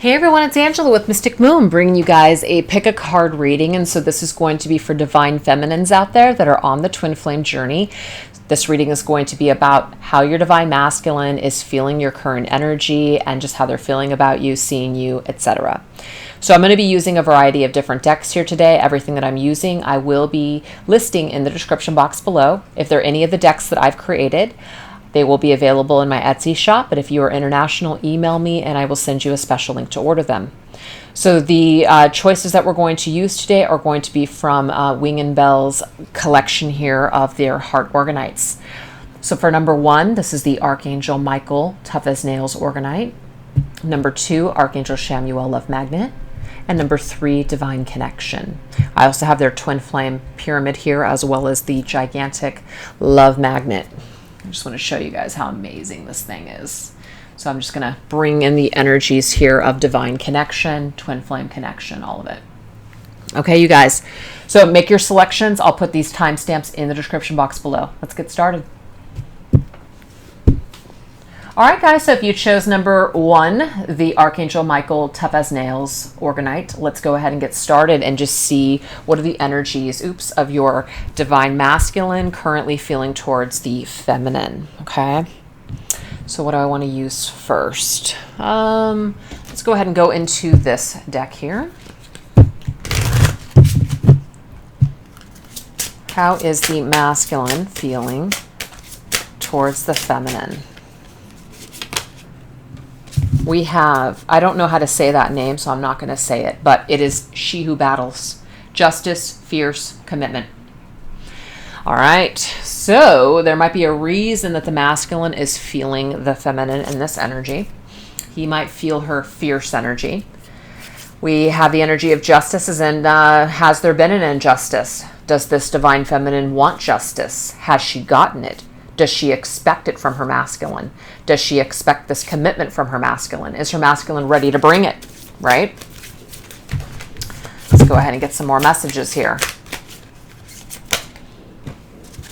Hey everyone, it's Angela with Mystic Moon, bringing you guys a pick a card reading. And so this is going to be for divine feminines out there that are on the twin flame journey. This reading is going to be about how your divine masculine is feeling your current energy and just how they're feeling about you, seeing you, etc. So I'm going to be using a variety of different decks here today. Everything that I'm using, I will be listing in the description box below. If there are any of the decks that I've created, they will be available in my Etsy shop, but if you are international, email me and I will send you a special link to order them. So the choices that we're going to use today are going to be from Wing and Bell's collection here of their heart Orgonites. So for number 1, this is the Archangel Michael Tough as Nails Orgonite. Number 2, Archangel Chamuel Love Magnet. And number 3, Divine Connection. I also have their twin flame pyramid here, as well as the gigantic love magnet. I just want to show you guys how amazing this thing is. So I'm just going to bring in the energies here of divine connection, twin flame connection, all of it. Okay, you guys. So make your selections. I'll put these timestamps in the description box below. Let's get started. All right, guys. So if you chose number 1, the Archangel Michael Tough as Nails Orgonite, let's go ahead and get started and just see what are the energies, of your divine masculine currently feeling towards the feminine. Okay. So what do I want to use first? Let's go ahead and go into this deck here. How is the masculine feeling towards the feminine? We have, I don't know how to say that name, so I'm not going to say it, but it is She Who Battles. Justice, fierce, commitment. All right, so there might be a reason that the masculine is feeling the feminine in this energy. He might feel her fierce energy. We have the energy of justice, as in, has there been an injustice? Does this divine feminine want justice? Has she gotten it? Does she expect it from her masculine? Does she expect this commitment from her masculine? Is her masculine ready to bring it, right? Let's go ahead and get some more messages here.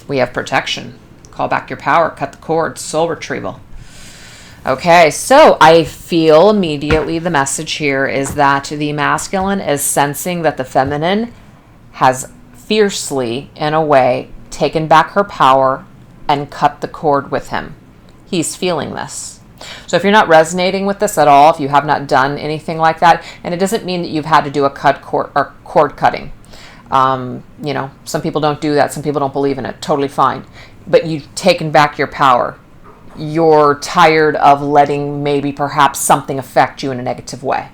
We have protection. Call back your power. Cut the cord. Soul retrieval. Okay, so I feel immediately the message here is that the masculine is sensing that the feminine has fiercely, in a way, taken back her power and cut the cord with him. He's feeling this. So if you're not resonating with this at all, if you have not done anything like that, and it doesn't mean that you've had to do a cord cutting. You know, some people don't do that. Some people don't believe in it. Totally fine. But you've taken back your power. You're tired of letting maybe perhaps something affect you in a negative way.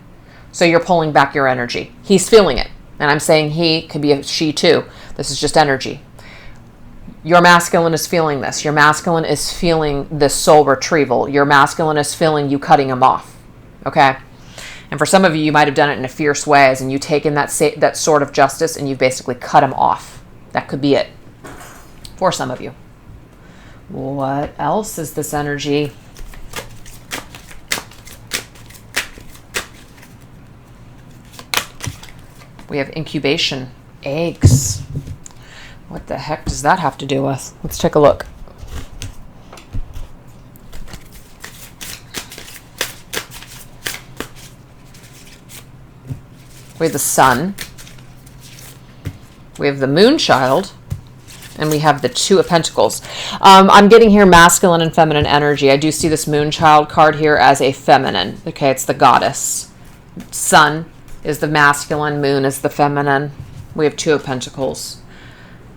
So you're pulling back your energy. He's feeling it. And I'm saying he, could be a she too. This is just energy. Your masculine is feeling this. Your masculine is feeling this soul retrieval. Your masculine is feeling you cutting him off. Okay? And for some of you, you might have done it in a fierce way, as in you've taken that sword of justice and you've basically cut him off. That could be it. For some of you. What else is this energy? We have incubation. Eggs. What the heck does that have to do with? Let's take a look. We have the sun. We have the moon child. And we have the 2 of Pentacles. I'm getting here masculine and feminine energy. I do see this moon child card here as a feminine. Okay, it's the goddess. Sun is the masculine. Moon is the feminine. We have 2 of Pentacles.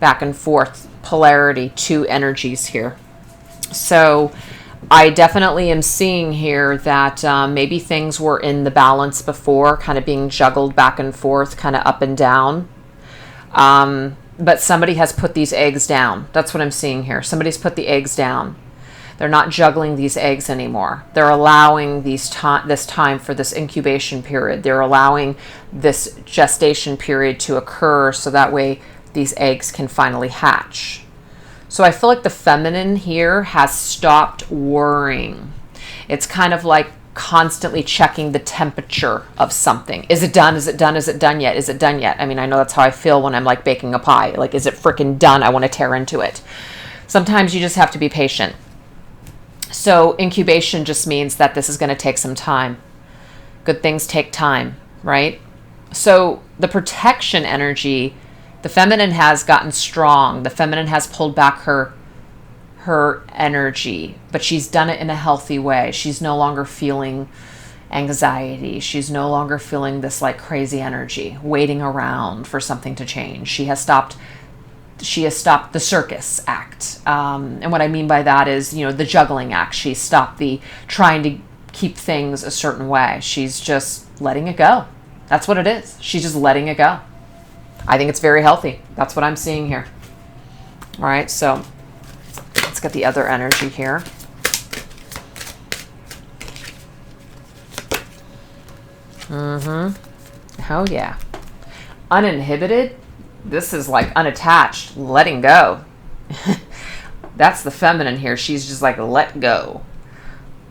Back and forth, polarity, 2 energies here. So I definitely am seeing here that maybe things were in the balance before, kind of being juggled back and forth, kind of up and down. But somebody has put these eggs down. That's what I'm seeing here. Somebody's put the eggs down. They're not juggling these eggs anymore. They're allowing this time for this incubation period. They're allowing this gestation period to occur so that way these eggs can finally hatch. So I feel like the feminine here has stopped worrying. It's kind of like constantly checking the temperature of something. Is it done? Is it done? Is it done yet? Is it done yet? I mean, I know that's how I feel when I'm like baking a pie. Like, is it freaking done? I want to tear into it. Sometimes you just have to be patient. So incubation just means that this is going to take some time. Good things take time, right? So the protection energy, the feminine has gotten strong. The feminine has pulled back her energy, but she's done it in a healthy way. She's no longer feeling anxiety. She's no longer feeling this like crazy energy, waiting around for something to change. She has stopped the circus act. And what I mean by that is, the juggling act. She stopped the trying to keep things a certain way. She's just letting it go. That's what it is. She's just letting it go. I think it's very healthy. That's what I'm seeing here. All right, so let's get the other energy here. Oh, yeah. Uninhibited. This is like unattached, letting go. That's the feminine here. She's just like, let go.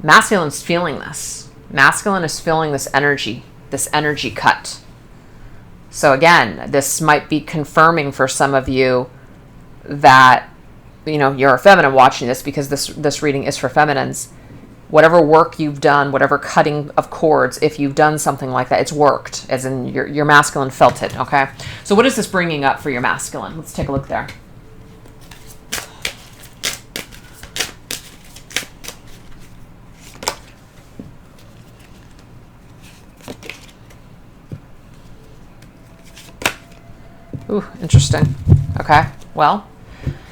Masculine's feeling this. Masculine is feeling this energy cut. So again, this might be confirming for some of you that, you're a feminine watching this, because this reading is for feminines. Whatever work you've done, whatever cutting of cords, if you've done something like that, it's worked, as in your masculine felt it, okay? So what is this bringing up for your masculine? Let's take a look there. Ooh, interesting. Okay, well,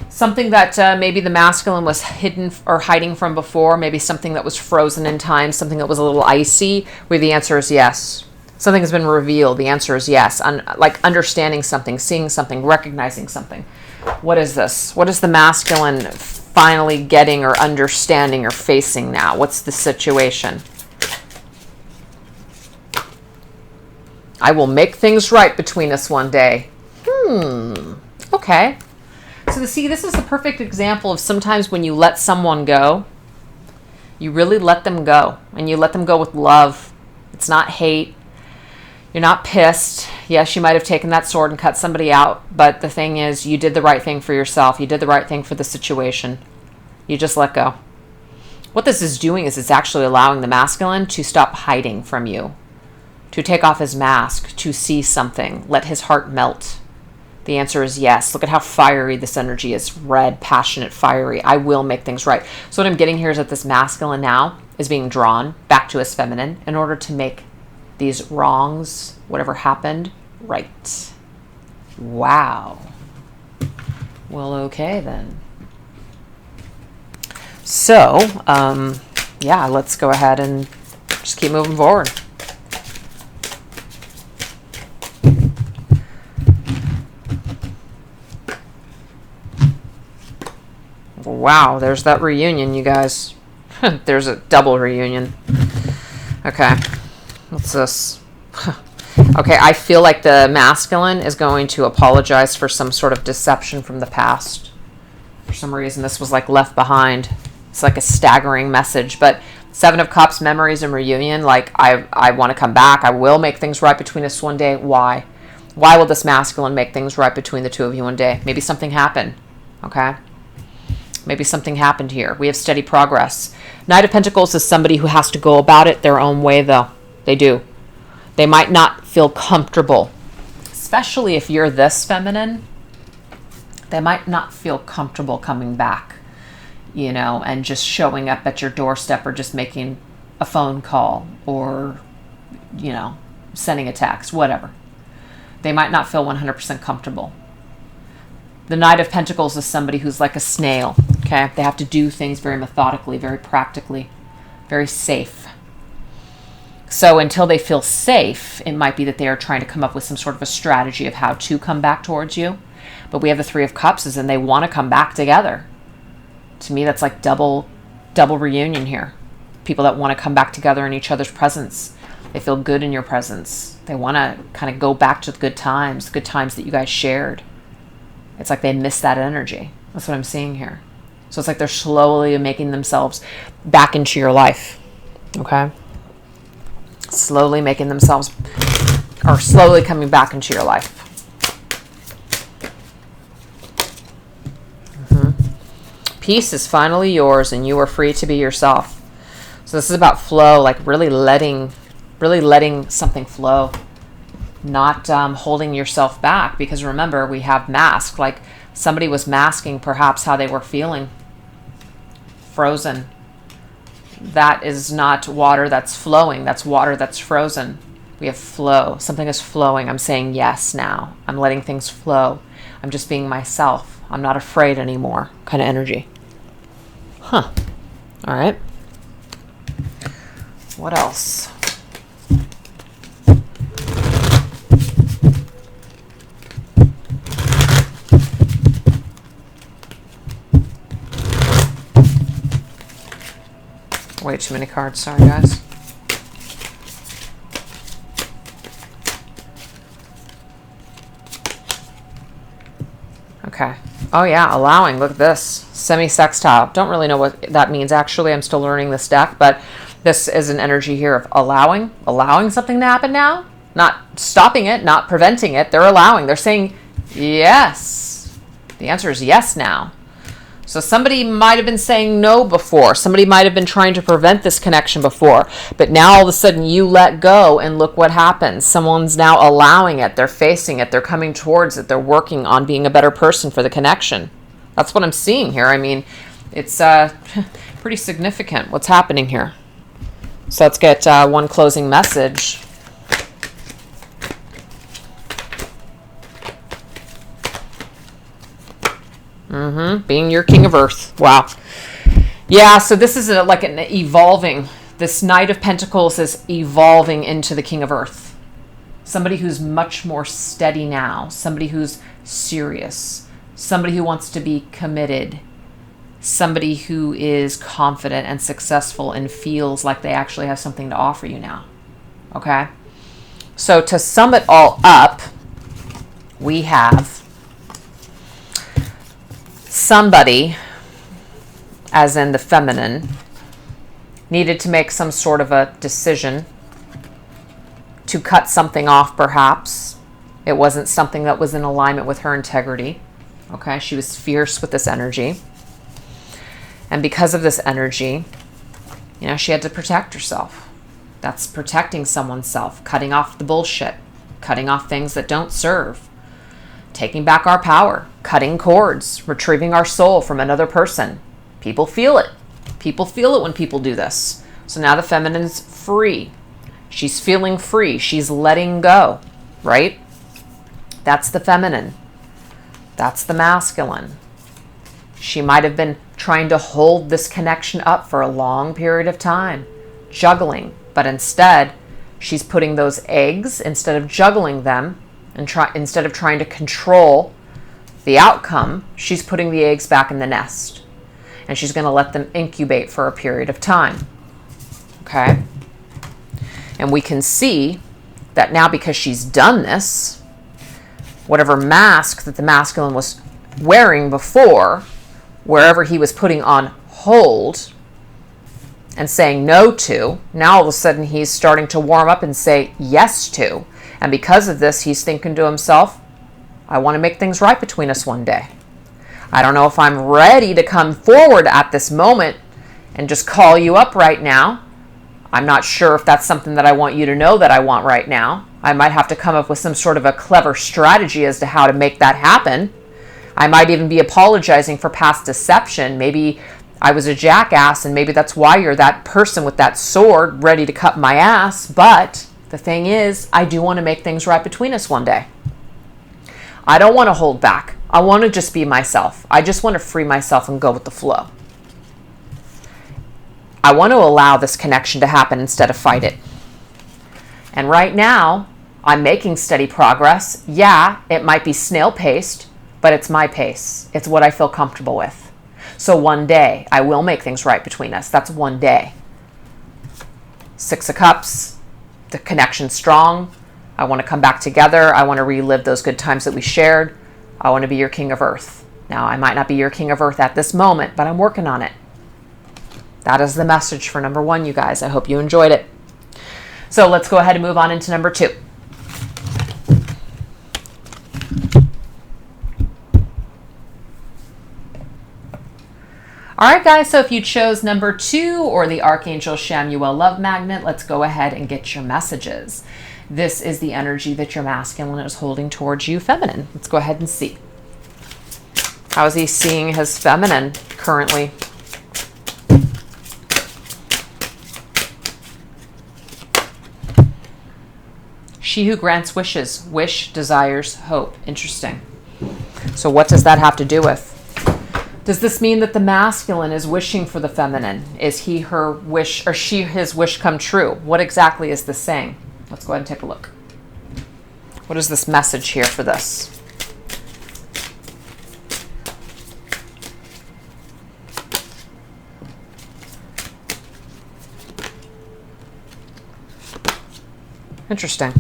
something that maybe the masculine was hidden or hiding from before, maybe something that was frozen in time, something that was a little icy, where the answer is yes. Something has been revealed, the answer is yes. Like understanding something, seeing something, recognizing something. What is this? What is the masculine finally getting or understanding or facing now? What's the situation? I will make things right between us one day. Okay. So see, this is the perfect example of sometimes when you let someone go, you really let them go, and you let them go with love. It's not hate. You're not pissed. Yes, you might have taken that sword and cut somebody out, but the thing is, you did the right thing for yourself. You did the right thing for the situation. You just let go. What this is doing is it's actually allowing the masculine to stop hiding from you, to take off his mask, to see something, let his heart melt. The answer is yes. Look at how fiery this energy is. Red, passionate, fiery. I will make things right. So what I'm getting here is that this masculine now is being drawn back to his feminine in order to make these wrongs, whatever happened, right. Wow. Well, okay then. So, yeah, let's go ahead and just keep moving forward. Wow, there's that reunion, you guys. There's a double reunion. Okay, what's this? Okay, I feel like the masculine is going to apologize for some sort of deception from the past. For some reason, this was like left behind. It's like a staggering message, but Seven of Cups, memories and reunion, like I want to come back. I will make things right between us one day. Why? Why will this masculine make things right between the two of you one day? Maybe something happened, okay? Maybe something happened here. We have steady progress. Knight of Pentacles is somebody who has to go about it their own way, though. They do. They might not feel comfortable, especially if you're this feminine. They might not feel comfortable coming back, and just showing up at your doorstep or just making a phone call or, sending a text, whatever. They might not feel 100% comfortable. The Knight of Pentacles is somebody who's like a snail, okay? They have to do things very methodically, very practically, very safe. So until they feel safe, it might be that they are trying to come up with some sort of a strategy of how to come back towards you. But we have the Three of Cups, and they want to come back together. To me, that's like double reunion here. People that want to come back together in each other's presence. They feel good in your presence. They want to kind of go back to the good times that you guys shared. It's like they miss that energy. That's what I'm seeing here. So it's like they're slowly making themselves back into your life. Okay? Slowly making themselves, or slowly coming back into your life. Peace is finally yours, and you are free to be yourself. So this is about flow, like really letting really letting something flow, not holding yourself back. Because remember, we have mask, like somebody was masking perhaps how they were feeling. Frozen. That is not water that's flowing. That's water that's frozen. We have flow. Something is flowing. I'm saying yes now. I'm letting things flow. I'm just being myself. I'm not afraid anymore, kind of energy. Huh. All right. What else? Way too many cards. Sorry, guys. Okay. Oh, yeah. Allowing. Look at this. Semi-sextile. Don't really know what that means, actually. I'm still learning this deck, but this is an energy here of allowing something to happen now. Not stopping it, not preventing it. They're allowing. They're saying yes. The answer is yes now. So somebody might have been saying no before. Somebody might have been trying to prevent this connection before. But now all of a sudden you let go and look what happens. Someone's now allowing it. They're facing it. They're coming towards it. They're working on being a better person for the connection. That's what I'm seeing here. I mean, it's pretty significant what's happening here. So let's get one closing message. Being your king of earth. Wow. Yeah, so this is like an evolving. This Knight of Pentacles is evolving into the king of earth. Somebody who's much more steady now. Somebody who's serious. Somebody who wants to be committed. Somebody who is confident and successful and feels like they actually have something to offer you now. Okay? So to sum it all up, we have somebody, as in the feminine, needed to make some sort of a decision to cut something off, perhaps. It wasn't something that was in alignment with her integrity. Okay, she was fierce with this energy. And because of this energy, you know, she had to protect herself. That's protecting someone's self, cutting off the bullshit, cutting off things that don't serve, taking back our power, cutting cords, retrieving our soul from another person. People feel it. People feel it when people do this. So now the feminine's free. She's feeling free. She's letting go, right? That's the feminine. That's the masculine. She might have been trying to hold this connection up for a long period of time, juggling, but instead she's putting those eggs, instead of juggling them, and instead of trying to control the outcome, she's putting the eggs back in the nest. And she's going to let them incubate for a period of time. Okay? And we can see that now, because she's done this, whatever mask that the masculine was wearing before, wherever he was putting on hold and saying no to, now all of a sudden he's starting to warm up and say yes to. And because of this, he's thinking to himself, I want to make things right between us one day. I don't know if I'm ready to come forward at this moment and just call you up right now. I'm not sure if that's something that I want you to know that I want right now. I might have to come up with some sort of a clever strategy as to how to make that happen. I might even be apologizing for past deception. Maybe I was a jackass, and maybe that's why you're that person with that sword ready to cut my ass. But the thing is, I do want to make things right between us one day. I don't want to hold back. I want to just be myself. I just want to free myself and go with the flow. I want to allow this connection to happen instead of fight it. And right now, I'm making steady progress. Yeah, it might be snail-paced, but it's my pace. It's what I feel comfortable with. So one day, I will make things right between us. That's one day. 6 of Cups, the connection's strong. I want to come back together. I want to relive those good times that we shared. I want to be your king of earth. Now, I might not be your king of earth at this moment, but I'm working on it. That is the message for number 1, you guys. I hope you enjoyed it. So let's go ahead and move on into number 2. All right, guys, so if you chose number 2 or the Archangel Chamuel Love Magnet, let's go ahead and get your messages. This is the energy that your masculine is holding towards you, feminine. Let's go ahead and see. How is he seeing his feminine currently? She who grants wishes, wish, desires, hope. Interesting. So what does that have to do with? Does this mean that the masculine is wishing for the feminine? Is he her wish, or she his wish come true? What exactly is this saying? Let's go ahead and take a look. What is this message here for this? Interesting.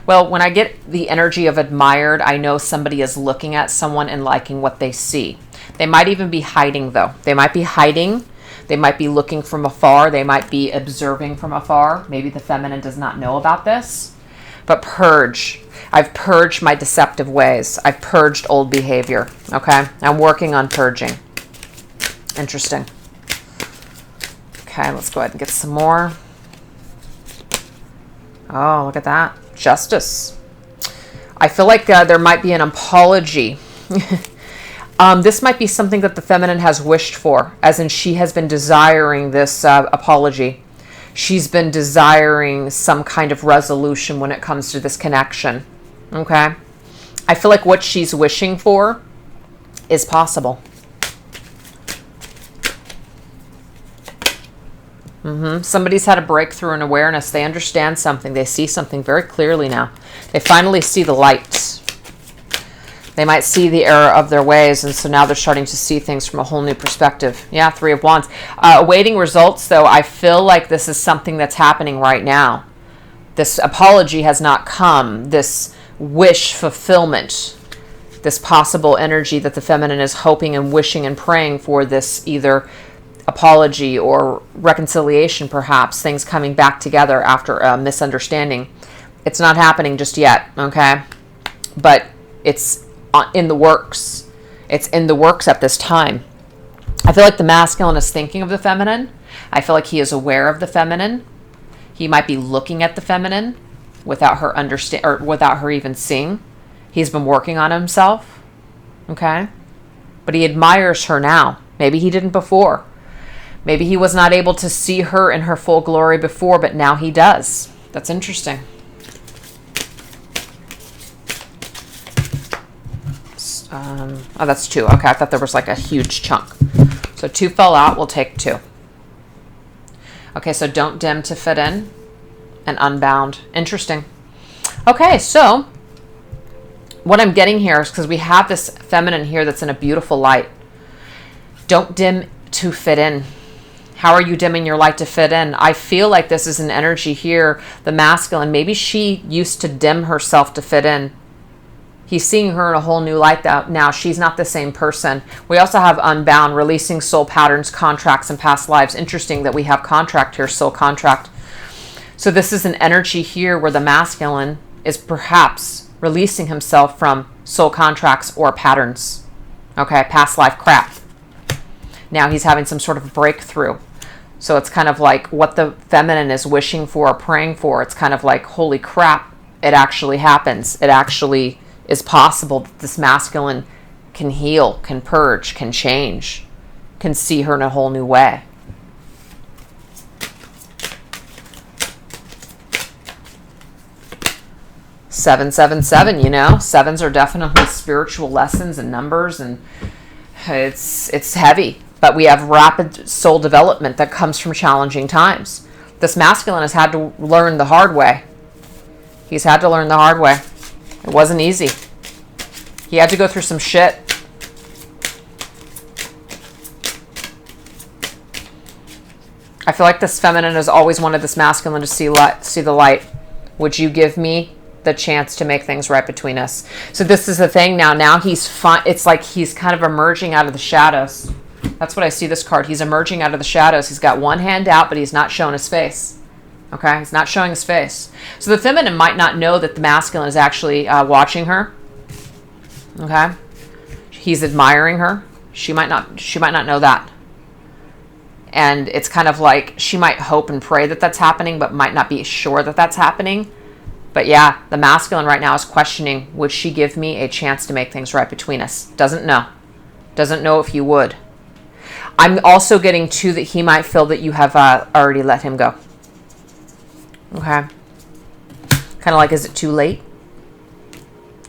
Well, when I get the energy of admired, I know somebody is looking at someone and liking what they see. They might even be hiding, though. They might be hiding. They might be looking from afar. They might be observing from afar. Maybe the feminine does not know about this. But purge. I've purged my deceptive ways. I've purged old behavior. Okay? I'm working on purging. Interesting. Okay, let's go ahead and get some more. Oh, look at that. Justice. I feel like there might be an apology. This might be something that the feminine has wished for, as in she has been desiring this apology. She's been desiring some kind of resolution when it comes to this connection. Okay? I feel like what she's wishing for is possible. Somebody's had a breakthrough in awareness. They understand something. They see something very clearly now. They finally see the light. They might see the error of their ways, and so now they're starting to see things from a whole new perspective. Yeah, 3 of Wands. Awaiting results, though, I feel like this is something that's happening right now. This apology has not come. This wish fulfillment, this possible energy that the feminine is hoping and wishing and praying for, this either apology or reconciliation, perhaps, things coming back together after a misunderstanding. It's not happening just yet, okay? But it's in the works. It's in the works at this time. I feel like the masculine is thinking of the feminine. I feel like he is aware of the feminine. He might be looking at the feminine without her without her even seeing. He's been working on himself, okay? But he admires her now. Maybe he didn't before. Maybe he was not able to see her in her full glory before, but now he does. That's interesting. Oh, that's 2. Okay, I thought there was like a huge chunk. So 2 fell out. We'll take 2. Okay, so don't dim to fit in and unbound. Interesting. Okay, so what I'm getting here is because we have this feminine here that's in a beautiful light. Don't dim to fit in. How are you dimming your light to fit in? I feel like this is an energy here, the masculine. Maybe she used to dim herself to fit in. He's seeing her in a whole new light now. She's not the same person. We also have unbound, releasing soul patterns, contracts, and past lives. Interesting that we have contract here, soul contract. So this is an energy here where the masculine is perhaps releasing himself from soul contracts or patterns. Okay, past life crap. Now he's having some sort of breakthrough. So it's kind of like what the feminine is wishing for or praying for. It's kind of like, holy crap, it actually happens. It actually is possible that this masculine can heal, can purge, can change, can see her in a whole new way. Seven, 7, 7, you know, 7s are definitely spiritual lessons and numbers, and it's heavy. But we have rapid soul development that comes from challenging times. This masculine has had to learn the hard way. He's had to learn the hard way. It wasn't easy. He had to go through some shit. I feel like this feminine has always wanted this masculine to see the light. Would you give me the chance to make things right between us? So this is the thing now. Now he's fine. It's like he's kind of emerging out of the shadows. That's what I see this card. He's emerging out of the shadows. He's got one hand out, but he's not showing his face. Okay? He's not showing his face. So the feminine might not know that the masculine is actually watching her. Okay? He's admiring her. She might not know that. And it's kind of like she might hope and pray that that's happening, but might not be sure that that's happening. But yeah, the masculine right now is questioning, would she give me a chance to make things right between us? Doesn't know. Doesn't know if you would. I'm also getting too that he might feel that you have already let him go. Okay. Kind of like, is it too late?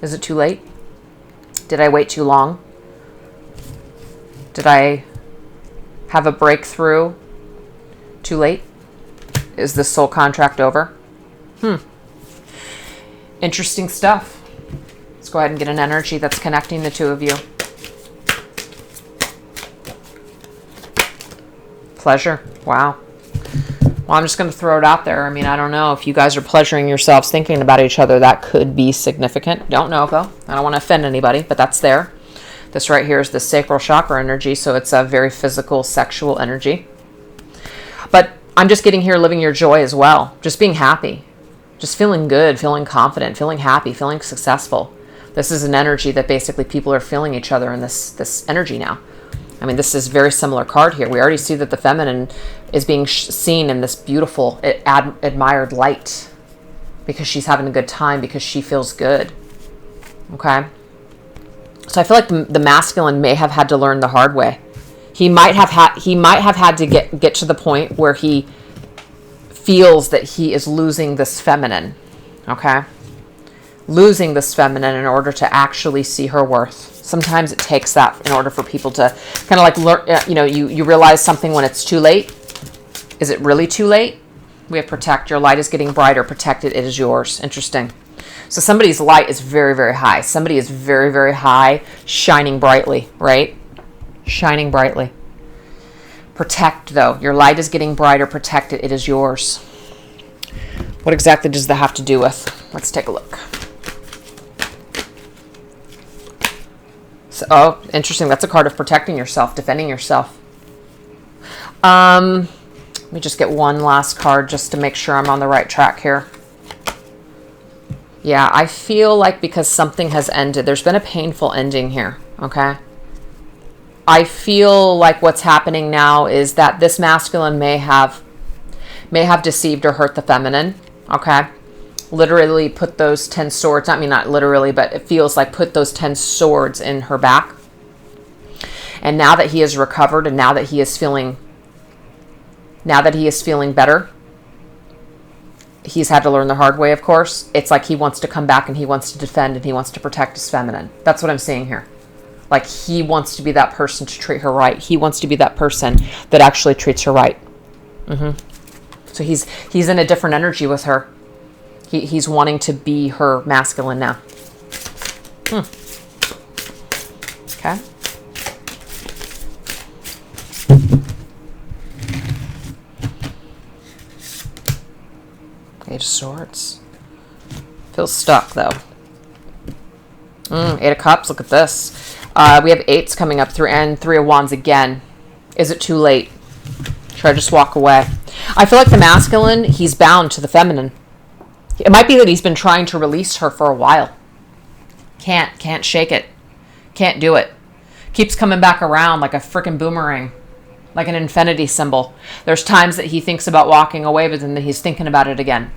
Is it too late? Did I wait too long? Did I have a breakthrough too late? Is this soul contract over? Interesting stuff. Let's go ahead and get an energy that's connecting the two of you. Pleasure. Wow. Well, I'm just going to throw it out there. I mean, I don't know if you guys are pleasuring yourselves thinking about each other. That could be significant. Don't know, though. I don't want to offend anybody, but that's there. This right here is the sacral chakra energy, so it's a very physical, sexual energy. But I'm just getting here living your joy as well. Just being happy. Just feeling good, feeling confident, feeling happy, feeling successful. This is an energy that basically people are feeling each other in this energy now. I mean, this is a very similar card here. We already see that the feminine is being seen in this beautiful, admired light because she's having a good time, because she feels good. Okay? So I feel like the masculine may have had to learn the hard way. He might have had to get to the point where he feels that he is losing this feminine. Okay? Losing this feminine in order to actually see her worth. Sometimes it takes that in order for people to kind of like learn, you realize something when it's too late. Is it really too late? We have protect. Your light is getting brighter. Protect it. It is yours. Interesting. So somebody's light is very, very high. Somebody is very, very high, shining brightly, right? Shining brightly. Protect, though. Your light is getting brighter. Protect it. It is yours. What exactly does that have to do with? Let's take a look. So, oh, interesting. That's a card of protecting yourself, defending yourself. Let me just get one last card just to make sure I'm on the right track here. Yeah, I feel like because something has ended, there's been a painful ending here, okay? I feel like what's happening now is that this masculine may have deceived or hurt the feminine, okay? Literally put those 10 swords, I mean, not literally, but it feels like put those 10 swords in her back. And now that he has recovered and now that he is feeling better, he's had to learn the hard way, of course. It's like he wants to come back and he wants to defend and he wants to protect his feminine. That's what I'm seeing here. Like he wants to be that person to treat her right. He wants to be that person that actually treats her right. So he's in a different energy with her. He's wanting to be her masculine now. Okay. Eight of Swords. Feels stuck, though. Eight of Cups. Look at this. We have eights coming up through, and Three of Wands again. Is it too late? Should I just walk away? I feel like the masculine, he's bound to the feminine. It might be that he's been trying to release her for a while. Can't shake it. Can't do it. Keeps coming back around like a freaking boomerang. Like an infinity symbol. There's times that he thinks about walking away, but then he's thinking about it again.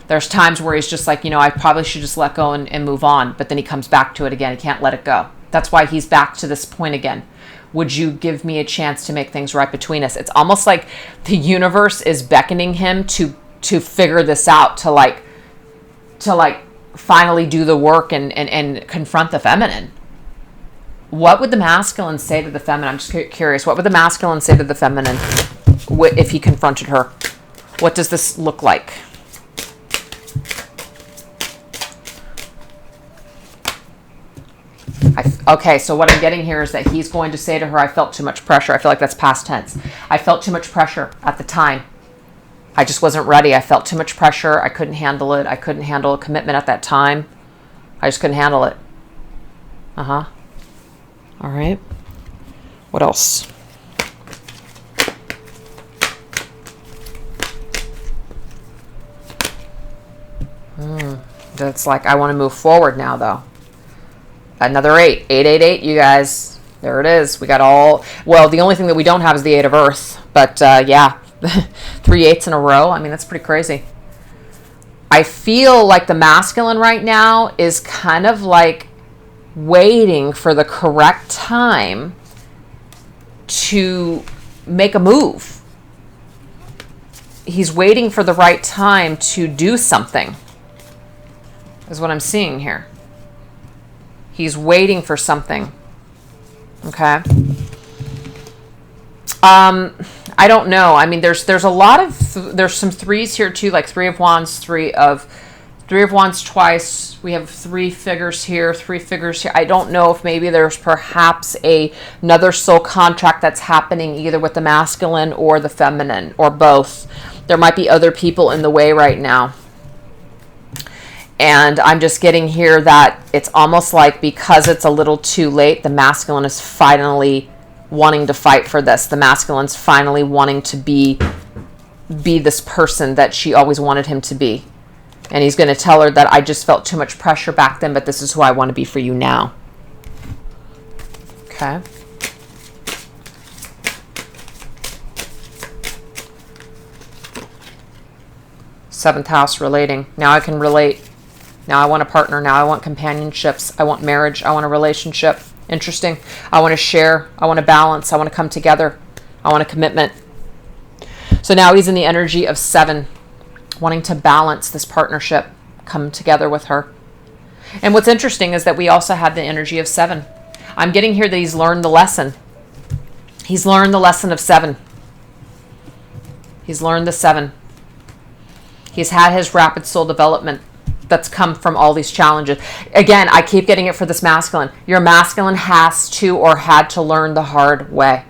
There's times where he's just like, I probably should just let go and move on. But then he comes back to it again. He can't let it go. That's why he's back to this point again. Would you give me a chance to make things right between us? It's almost like the universe is beckoning him to figure this out, to finally do the work and confront the feminine. What would the masculine say to the feminine? I'm just curious. What would the masculine say to the feminine if he confronted her? What does this look like? Okay, so what I'm getting here is that he's going to say to her, I felt too much pressure. I feel like that's past tense. I felt too much pressure at the time. I just wasn't ready. I felt too much pressure. I couldn't handle it. I couldn't handle a commitment at that time. I just couldn't handle it. All right. What else? That's like, I want to move forward now, though. Another 8. 888, you guys. There it is. We got all... Well, the only thing that we don't have is the 8 of Earth. But yeah, 3 8s in a row. I mean, that's pretty crazy. I feel like the masculine right now is kind of like waiting for the correct time to make a move. He's waiting for the right time to do something, is what I'm seeing here. He's waiting for something. Okay. I don't know. I mean, there's a lot of, there's some threes here too, like 3 of Wands, 3 of Wands twice. We have 3 figures here, 3 figures here. I don't know if maybe there's perhaps another soul contract that's happening either with the masculine or the feminine or both. There might be other people in the way right now. And I'm just getting here that it's almost like because it's a little too late, the masculine is finally wanting to fight for this. The masculine's finally wanting to be this person that she always wanted him to be. And he's going to tell her that I just felt too much pressure back then, but this is who I want to be for you now. Okay. Seventh house, relating. Now I can relate. Now I want a partner. Now I want companionships. I want marriage. I want a relationship. Interesting. I want to share. I want to balance. I want to come together. I want a commitment. So now he's in the energy of 7, wanting to balance this partnership, come together with her. And what's interesting is that we also have the energy of 7. I'm getting here that he's learned the lesson. He's learned the lesson of 7. He's learned the 7. He's had his rapid soul development that's come from all these challenges. Again, I keep getting it for this masculine. Your masculine has to or had to learn the hard way.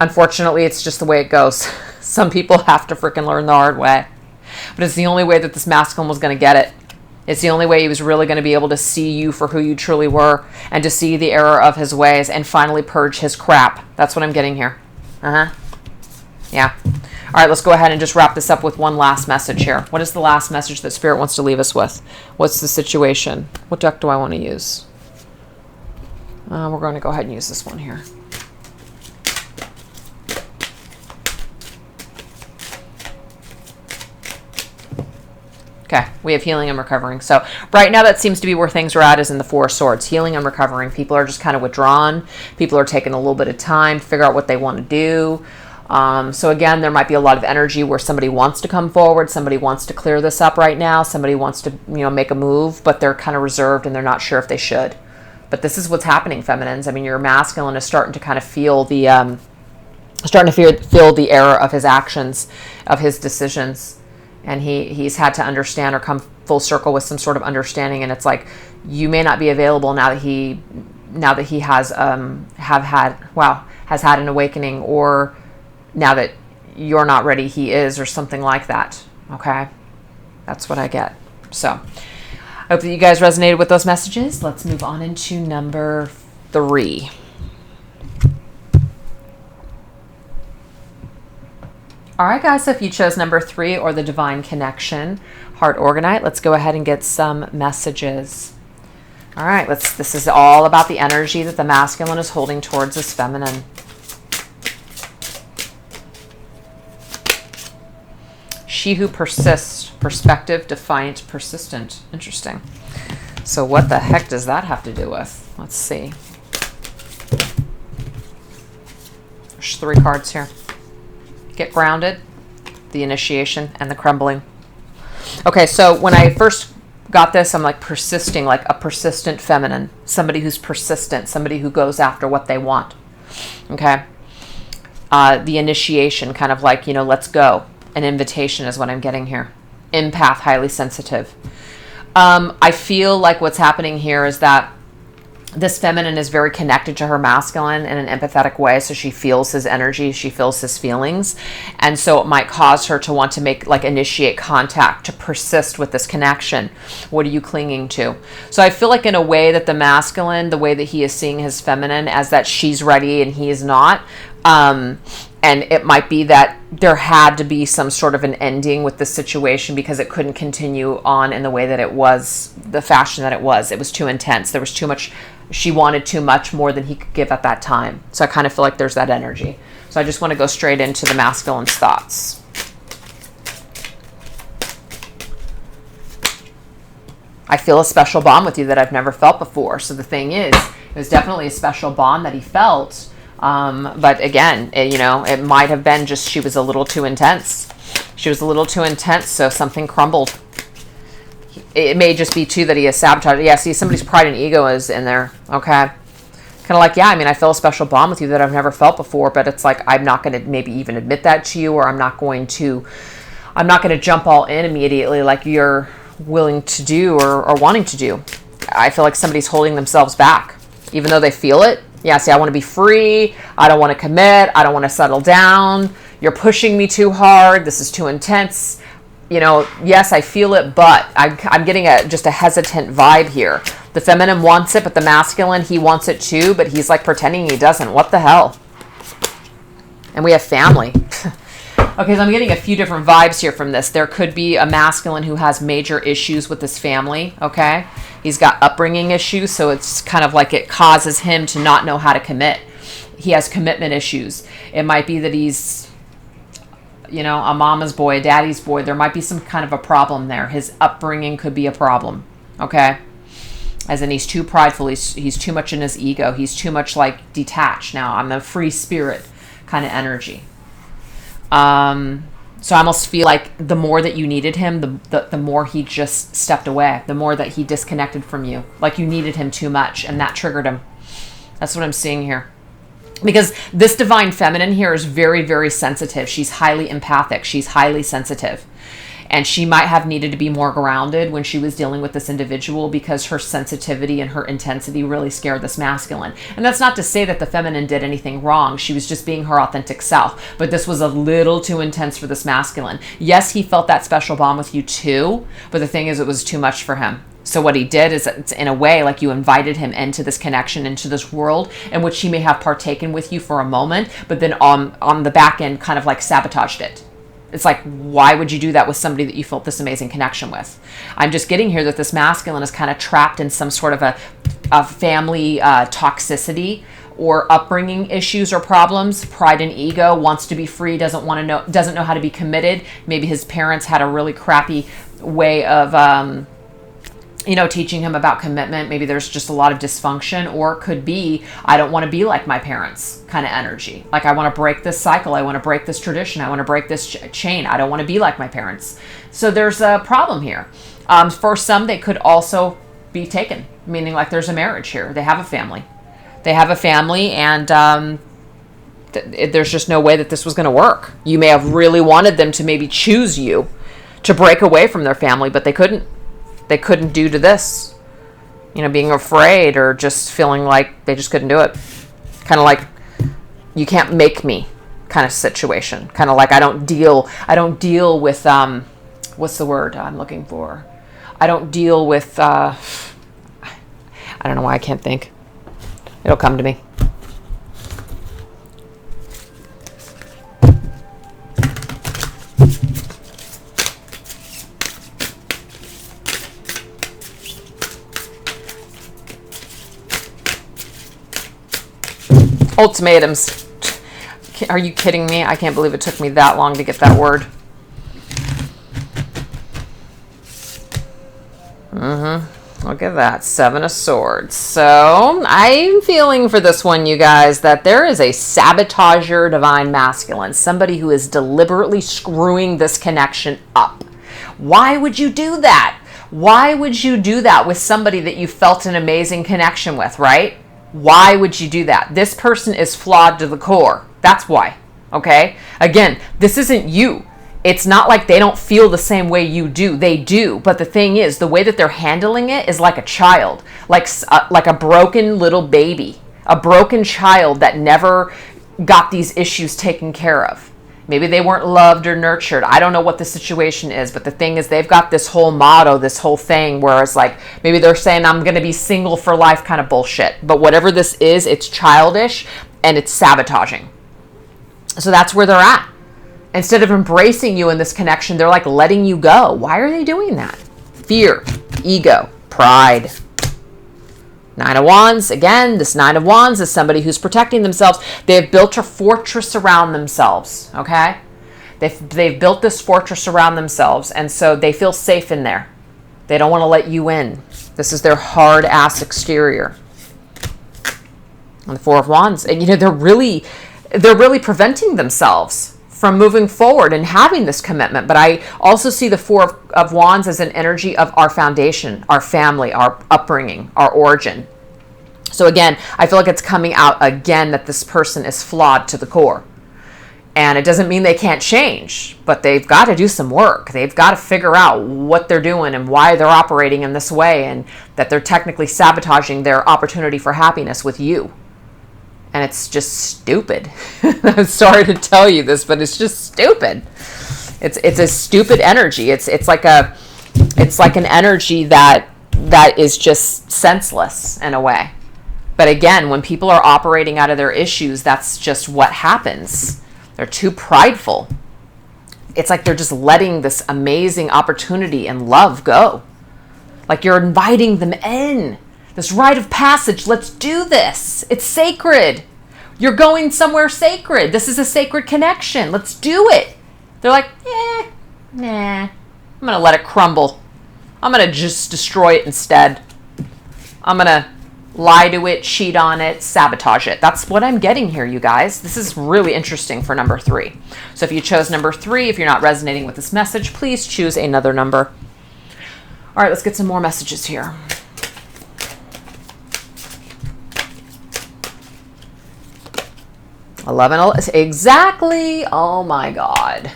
Unfortunately, it's just the way it goes. Some people have to freaking learn the hard way. But it's the only way that this masculine was going to get it. It's the only way he was really going to be able to see you for who you truly were and to see the error of his ways and finally purge his crap. That's what I'm getting here. Yeah. All right, let's go ahead and just wrap this up with one last message here. What is the last message that Spirit wants to leave us with? What's the situation? What deck do I want to use? We're going to go ahead and use this one here. Okay, we have healing and recovering. So right now that seems to be where things are at, is in the 4 of Swords. Healing and recovering. People are just kind of withdrawn. People are taking a little bit of time to figure out what they want to do. So again, there might be a lot of energy where somebody wants to come forward, somebody wants to clear this up right now, somebody wants to, make a move, but they're kind of reserved and they're not sure if they should. But this is what's happening, feminines. I mean, your masculine is starting to kind of feel the feel the error of his actions, of his decisions, and he's had to understand or come full circle with some sort of understanding. And it's like, you may not be available now that he has has had an awakening, or now that you're not ready, he is, or something like that. Okay? That's what I get. So I hope that you guys resonated with those messages. Let's move on into number 3. All right, guys, so if you chose number 3 or the Divine Connection, Heart Orgonite, let's go ahead and get some messages. All right, this is all about the energy that the masculine is holding towards his feminine. She who persists, perspective, defiant, persistent. Interesting. So what the heck does that have to do with? Let's see. There's 3 cards here. Get grounded, the initiation, and the crumbling. Okay, so when I first got this, I'm like persisting, like a persistent feminine. Somebody who's persistent, somebody who goes after what they want. Okay? The initiation, kind of like, let's go. An invitation is what I'm getting here. Empath, highly sensitive. I feel like what's happening here is that this feminine is very connected to her masculine in an empathetic way. So she feels his energy, she feels his feelings. And so it might cause her to want to initiate contact, to persist with this connection. What are you clinging to? So I feel like in a way that the masculine, the way that he is seeing his feminine as that she's ready and he is not. And it might be that there had to be some sort of an ending with this situation because it couldn't continue on in the way that it was, the fashion that it was. It was too intense. There was too much. She wanted too much more than he could give at that time. So I kind of feel like there's that energy. So So I just want to go straight into the masculine's thoughts. I feel a special bond with you that I've never felt before. So the thing is, it was definitely a special bond that he felt. But again, it might have been just she was a little too intense. She was a little too intense, so something crumbled. It may just be, too, that he has sabotaged. Yeah, see, somebody's pride and ego is in there. Okay. Kind of like, yeah, I mean, I feel a special bond with you that I've never felt before, but it's like I'm not going to maybe even admit that to you, or I'm not going to jump all in immediately like you're willing to do or wanting to do. I feel like somebody's holding themselves back, even though they feel it. Yeah, see, I want to be free. I don't want to commit. I don't want to settle down. You're pushing me too hard. This is too intense. Yes, I feel it, but I'm getting just a hesitant vibe here. The feminine wants it, but the masculine, he wants it too, but he's like pretending he doesn't. What the hell? And we have family. Okay, so I'm getting a few different vibes here from this. There could be a masculine who has major issues with his family, okay? He's got upbringing issues, so it's kind of like it causes him to not know how to commit. He has commitment issues. It might be that he's, a mama's boy, a daddy's boy. There might be some kind of a problem there. His upbringing could be a problem, okay? As in he's too prideful. He's too much in his ego. He's too much like detached. Now, I'm the free spirit kind of energy. So I almost feel like the more that you needed him, the more he just stepped away, the more that he disconnected from you. Like you needed him too much, and that triggered him. That's what I'm seeing here. Because this divine feminine here is very, very sensitive. She's highly empathic. She's highly sensitive. And she might have needed to be more grounded when she was dealing with this individual because her sensitivity and her intensity really scared this masculine. And that's not to say that the feminine did anything wrong. She was just being her authentic self. But this was a little too intense for this masculine. Yes, he felt that special bond with you too. But the thing is, it was too much for him. So what he did is, it's in a way, like you invited him into this connection, into this world in which he may have partaken with you for a moment, but then on the back end kind of like sabotaged it. It's like, why would you do that with somebody that you felt this amazing connection with? I'm just getting here that this masculine is kind of trapped in some sort of a family toxicity or upbringing issues or problems. Pride and ego, wants to be free, doesn't know how to be committed. Maybe his parents had a really crappy way of teaching him about commitment. Maybe there's just a lot of dysfunction, or it could be, I don't want to be like my parents kind of energy. Like I want to break this cycle. I want to break this tradition. I want to break this chain. I don't want to be like my parents. So there's a problem here. For some, they could also be taken, meaning like there's a marriage here. They have a family. And there's just no way that this was going to work. You may have really wanted them to maybe choose you to break away from their family, but they couldn't. They couldn't due to this, being afraid or just feeling like they just couldn't do it. Kind of like, you can't make me kind of situation. Kind of like I don't deal with, what's the word I'm looking for? I don't deal with, I don't know why I can't think. It'll come to me. Ultimatums. Are you kidding me? I can't believe it took me that long to get that word. Look at that. 7 of Swords. So I'm feeling for this one, you guys, that there is a sabotager divine masculine. Somebody who is deliberately screwing this connection up. Why would you do that? Why would you do that with somebody that you felt an amazing connection with, right? Why would you do that? This person is flawed to the core. That's why. Okay? Again, this isn't you. It's not like they don't feel the same way you do. They do. But the thing is, the way that they're handling it is like a child, like a broken little baby, a broken child that never got these issues taken care of. Maybe they weren't loved or nurtured. I don't know what the situation is, but the thing is, they've got this whole motto, this whole thing, whereas like maybe they're saying, I'm going to be single for life kind of bullshit. But whatever this is, it's childish and it's sabotaging. So that's where they're at. Instead of embracing you in this connection, they're like letting you go. Why are they doing that? Fear, ego, pride. Nine of Wands, again, this Nine of Wands is somebody who's protecting themselves. They've built a fortress around themselves, okay? They've built this fortress around themselves, and so they feel safe in there. They don't want to let you in. This is their hard-ass exterior. And the Four of Wands, and they're really preventing themselves from moving forward and having this commitment. But I also see the Four of Wands as an energy of our foundation, our family, our upbringing, our origin. So again, I feel like it's coming out again that this person is flawed to the core. And it doesn't mean they can't change, but they've got to do some work. They've got to figure out what they're doing and why they're operating in this way, and that they're technically sabotaging their opportunity for happiness with you. And it's just stupid. I'm sorry to tell you this, but it's just stupid. It's a stupid energy. It's like an energy that is just senseless in a way. But again, when people are operating out of their issues, that's just what happens. They're too prideful. It's like they're just letting this amazing opportunity and love go. Like you're inviting them in. This rite of passage, let's do this. It's sacred. You're going somewhere sacred. This is a sacred connection. Let's do it. They're like, nah. I'm going to let it crumble. I'm going to just destroy it instead. I'm going to lie to it, cheat on it, sabotage it. That's what I'm getting here, you guys. This is really interesting for number 3. So if you chose number 3, if you're not resonating with this message, please choose another number. All right, let's get some more messages here. 11, exactly. Oh my God.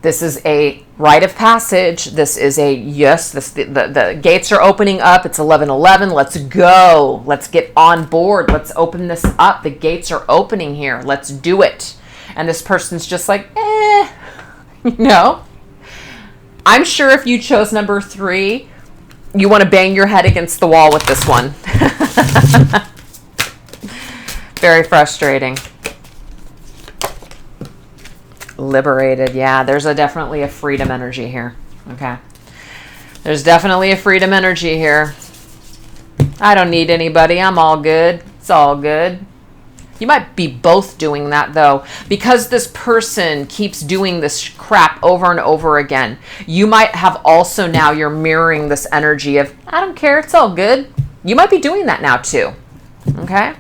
This is a rite of passage. This is a yes. The gates are opening up. It's 11:11. Let's go. Let's get on board. Let's open this up. The gates are opening here. Let's do it. And this person's just like, I'm sure if you chose number 3, you want to bang your head against the wall with this one. Very frustrating. Liberated. Yeah, there's definitely a freedom energy here. Okay. There's definitely a freedom energy here. I don't need anybody. I'm all good. It's all good. You might be both doing that though, because this person keeps doing this crap over and over again. You might have also now you're mirroring this energy of, I don't care. It's all good. You might be doing that now too. Okay.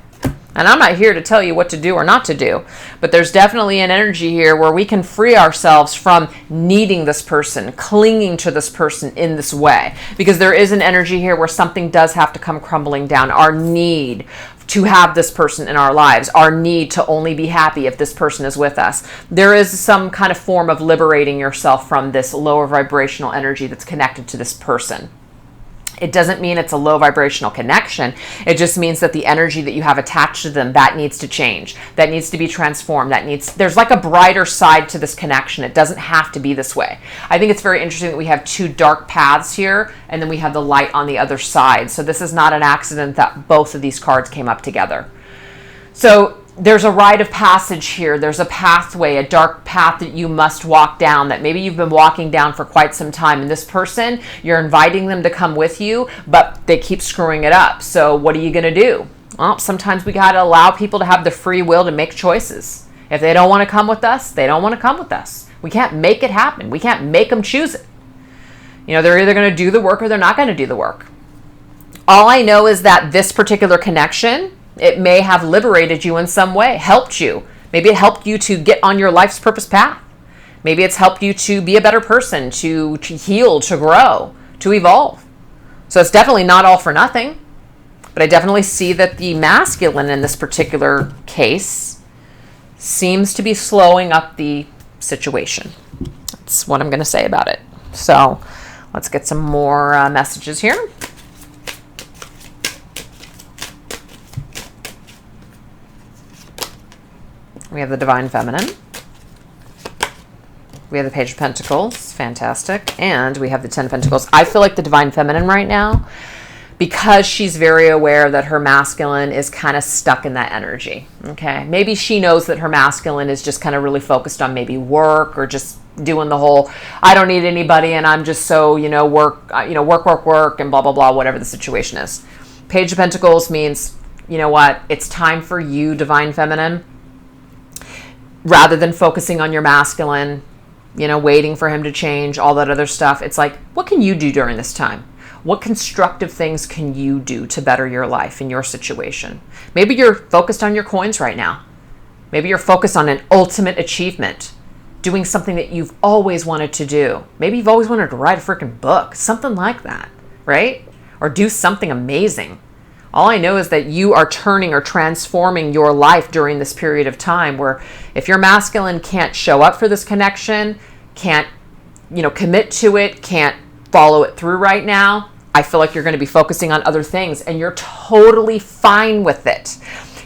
And I'm not here to tell you what to do or not to do, but there's definitely an energy here where we can free ourselves from needing this person, clinging to this person in this way, because there is an energy here where something does have to come crumbling down. Our need to have this person in our lives, our need to only be happy if this person is with us. There is some kind of form of liberating yourself from this lower vibrational energy that's connected to this person. It doesn't mean it's a low vibrational connection. It just means that the energy that you have attached to them, that needs to change. That needs to be transformed. There's like a brighter side to this connection. It doesn't have to be this way. I think it's very interesting that we have 2 dark paths here, and then we have the light on the other side. So this is not an accident that both of these cards came up together. So there's a rite of passage here. There's a pathway, a dark path that you must walk down, that maybe you've been walking down for quite some time. And this person, you're inviting them to come with you, but they keep screwing it up. So what are you going to do? Well, sometimes we got to allow people to have the free will to make choices. If they don't want to come with us, they don't want to come with us. We can't make it happen. We can't make them choose it. They're either going to do the work or they're not going to do the work. All I know is that this particular connection, it may have liberated you in some way, helped you. Maybe it helped you to get on your life's purpose path. Maybe it's helped you to be a better person, to heal, to grow, to evolve. So it's definitely not all for nothing. But I definitely see that the masculine in this particular case seems to be slowing up the situation. That's what I'm going to say about it. So let's get some more messages here. We have the Divine Feminine. We have the Page of Pentacles. Fantastic. And we have the Ten of Pentacles. I feel like the Divine Feminine right now, because she's very aware that her masculine is kind of stuck in that energy. Okay. Maybe she knows that her masculine is just kind of really focused on maybe work, or just doing the whole, I don't need anybody and I'm just so, work, and blah, blah, blah, whatever the situation is. Page of Pentacles means, you know what? It's time for you, Divine Feminine. Rather than focusing on your masculine, you know, waiting for him to change, all that other stuff. It's like, what can you do during this time? What constructive things can you do to better your life and your situation? Maybe you're focused on your coins right now. Maybe you're focused on an ultimate achievement, doing something that you've always wanted to do. Maybe you've always wanted to write a freaking book, something like that, right? Or do something amazing. All I know is that you are turning or transforming your life during this period of time where if your masculine can't show up for this connection, can't, you know, commit to it, can't follow it through right now, I feel like you're going to be focusing on other things, and you're totally fine with it.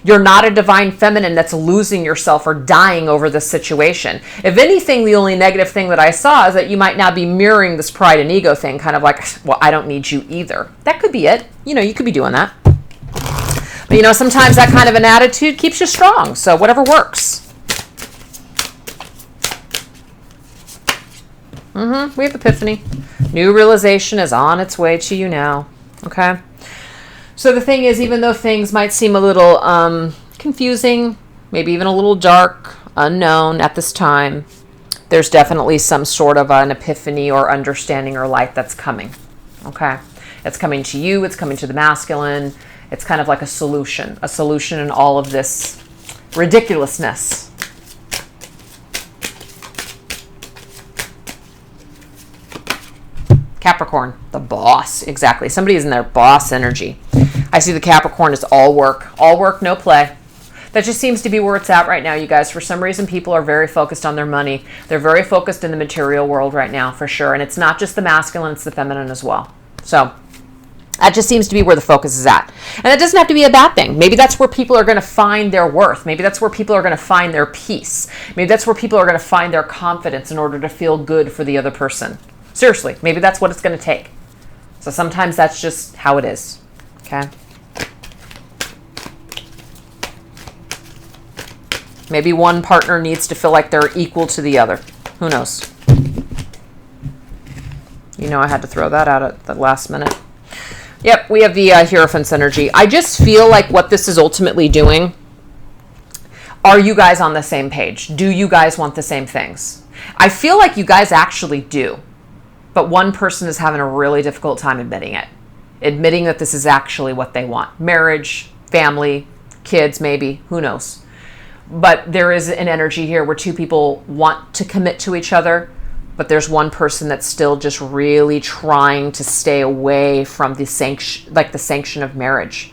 You're not a Divine Feminine that's losing yourself or dying over this situation. If anything, the only negative thing that I saw is that you might now be mirroring this pride and ego thing, kind of like, well, I don't need you either. That could be it. You know, you could be doing that. But, you know, sometimes that kind of an attitude keeps you strong. So whatever works. We have Epiphany. New realization is on its way to you now. Okay. So the thing is, even though things might seem a little confusing, maybe even a little dark, unknown at this time, there's definitely some sort of an epiphany or understanding or light that's coming. Okay. It's coming to you. It's coming to the masculine. It's kind of like a solution in all of this ridiculousness. Capricorn, the boss. Exactly. Somebody is in their boss energy. I see the Capricorn as all work, no play. That just seems to be where it's at right now, you guys. For some reason, people are very focused on their money. They're very focused in the material world right now, for sure. And it's not just the masculine, it's the feminine as well. So that just seems to be where the focus is at. And it doesn't have to be a bad thing. Maybe that's where people are going to find their worth. Maybe that's where people are going to find their peace. Maybe that's where people are going to find their confidence in order to feel good for the other person. Seriously, maybe that's what it's going to take. So sometimes that's just how it is. Okay? Maybe one partner needs to feel like they're equal to the other. Who knows? You know, I had to throw that out at the last minute. Yep, we have the Hierophant's energy. I just feel like what this is ultimately doing, are you guys on the same page? Do you guys want the same things? I feel like you guys actually do. But one person is having a really difficult time admitting it. Admitting that this is actually what they want. Marriage, family, kids maybe, who knows. But there is an energy here where two people want to commit to each other, but there's one person that's still just really trying to stay away from the sanction of marriage.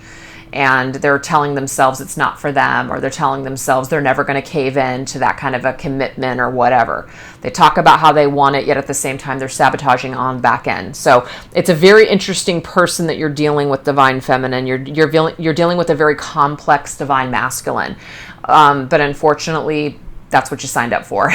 And they're telling themselves it's not for them, or they're telling themselves they're never going to cave in to that kind of a commitment or whatever. They talk about how they want it, yet at the same time they're sabotaging on the back end. So it's a very interesting person that you're dealing with, Divine Feminine. You're dealing with a very complex Divine Masculine. But unfortunately, that's what you signed up for.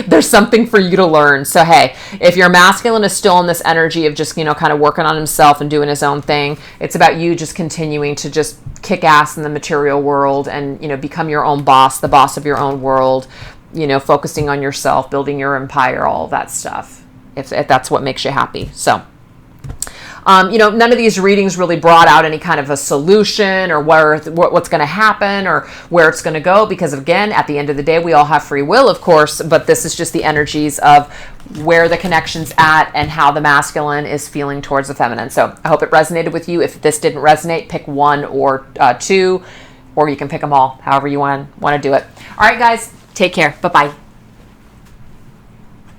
There's something for you to learn. So, hey, if your masculine is still in this energy of just, you know, kind of working on himself and doing his own thing, it's about you just continuing to just kick ass in the material world and, you know, become your own boss, the boss of your own world, you know, focusing on yourself, building your empire, all of that stuff, if that's what makes you happy. So, you know, none of these readings really brought out any kind of a solution or what's going to happen or where it's going to go, because again, at the end of the day, we all have free will, of course, but this is just the energies of where the connection's at and how the masculine is feeling towards the feminine. So I hope it resonated with you. If this didn't resonate, pick one or two, or you can pick them all, however you want to do it. All right, guys, take care. Bye-bye.